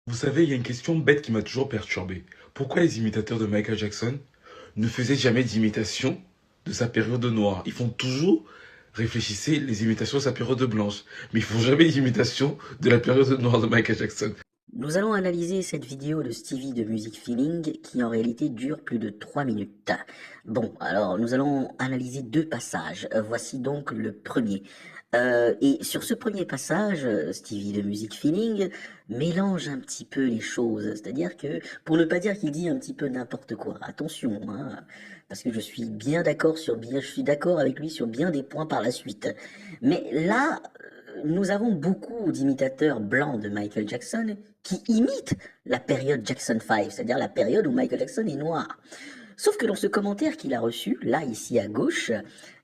Vous savez, il y a une question bête qui m'a toujours perturbé. Pourquoi les imitateurs de Michael Jackson ne faisaient jamais d'imitation de sa période noire? Ils font toujours, réfléchissez, les imitations de sa période blanche. Mais ils font jamais d'imitation de la période noire de Michael Jackson. Nous allons analyser cette vidéo de Stevie de Music Feeling qui en réalité dure plus de 3 minutes. Bon, alors nous allons analyser deux passages. Voici donc le premier. Et sur ce premier passage, Stevie de Music Feeling mélange un petit peu les choses. C'est-à-dire que, pour ne pas dire qu'il dit un petit peu n'importe quoi, attention, hein, parce que je suis je suis d'accord avec lui sur bien des points par la suite. Mais là, nous avons beaucoup d'imitateurs blancs de Michael Jackson qui imitent la période Jackson 5, c'est-à-dire la période où Michael Jackson est noir. Sauf que dans ce commentaire qu'il a reçu, là, ici à gauche,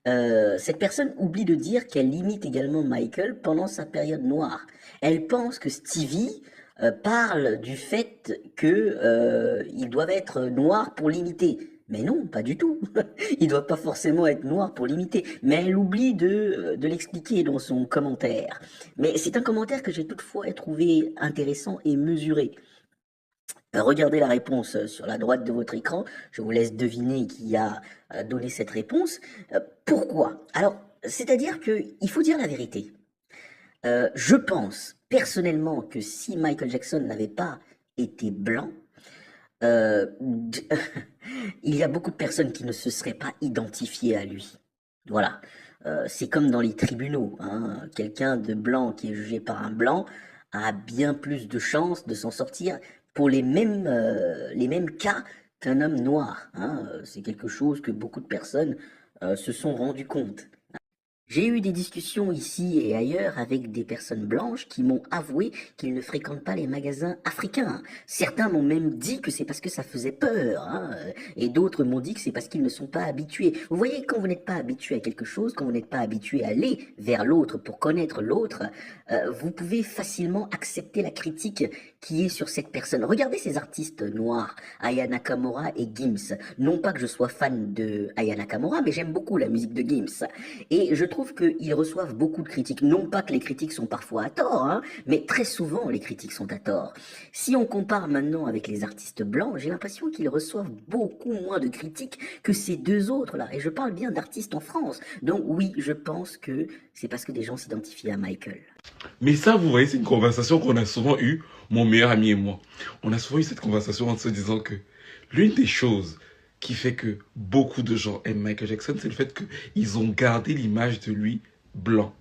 cette personne oublie de dire qu'elle imite également Michael pendant sa période noire. Elle pense que Stevie parle du fait qu'ils doivent être noirs pour l'imiter. Mais non, pas du tout. Il ne doit pas forcément être noir pour l'imiter. Mais elle oublie de l'expliquer dans son commentaire. Mais c'est un commentaire que j'ai toutefois trouvé intéressant et mesuré. Regardez la réponse sur la droite de votre écran. Je vous laisse deviner qui a donné cette réponse. Pourquoi? Alors, c'est-à-dire qu'il faut dire la vérité. Je pense personnellement que si Michael Jackson n'avait pas été blanc, euh, il y a beaucoup de personnes qui ne se seraient pas identifiées à lui. Voilà. C'est comme dans les tribunaux, hein. Quelqu'un de blanc qui est jugé par un blanc a bien plus de chances de s'en sortir pour les mêmes cas qu'un homme noir, hein. C'est quelque chose que beaucoup de personnes se sont rendues compte. J'ai eu des discussions ici et ailleurs avec des personnes blanches qui m'ont avoué qu'ils ne fréquentent pas les magasins africains. Certains m'ont même dit que c'est parce que ça faisait peur, hein, et d'autres m'ont dit que c'est parce qu'ils ne sont pas habitués. Vous voyez, quand vous n'êtes pas habitué à quelque chose, quand vous n'êtes pas habitué à aller vers l'autre pour connaître l'autre, vous pouvez facilement accepter la critique qui est sur cette personne. Regardez ces artistes noirs, Aya Nakamura et Gims. Non pas que je sois fan de Aya Nakamura, mais j'aime beaucoup la musique de Gims. Et je trouve qu'ils reçoivent beaucoup de critiques. Non pas que les critiques sont parfois à tort, hein, mais très souvent les critiques sont à tort. Si on compare maintenant avec les artistes blancs, j'ai l'impression qu'ils reçoivent beaucoup moins de critiques que ces deux autres-là. Et je parle bien d'artistes en France. Donc oui, je pense que c'est parce que des gens s'identifient à Michael. Mais ça, vous voyez, c'est une conversation qu'on a souvent eue, mon meilleur ami et moi. On a souvent eu cette conversation en se disant que l'une des choses qui fait que beaucoup de gens aiment Michael Jackson, c'est le fait qu'ils ont gardé l'image de lui blanc.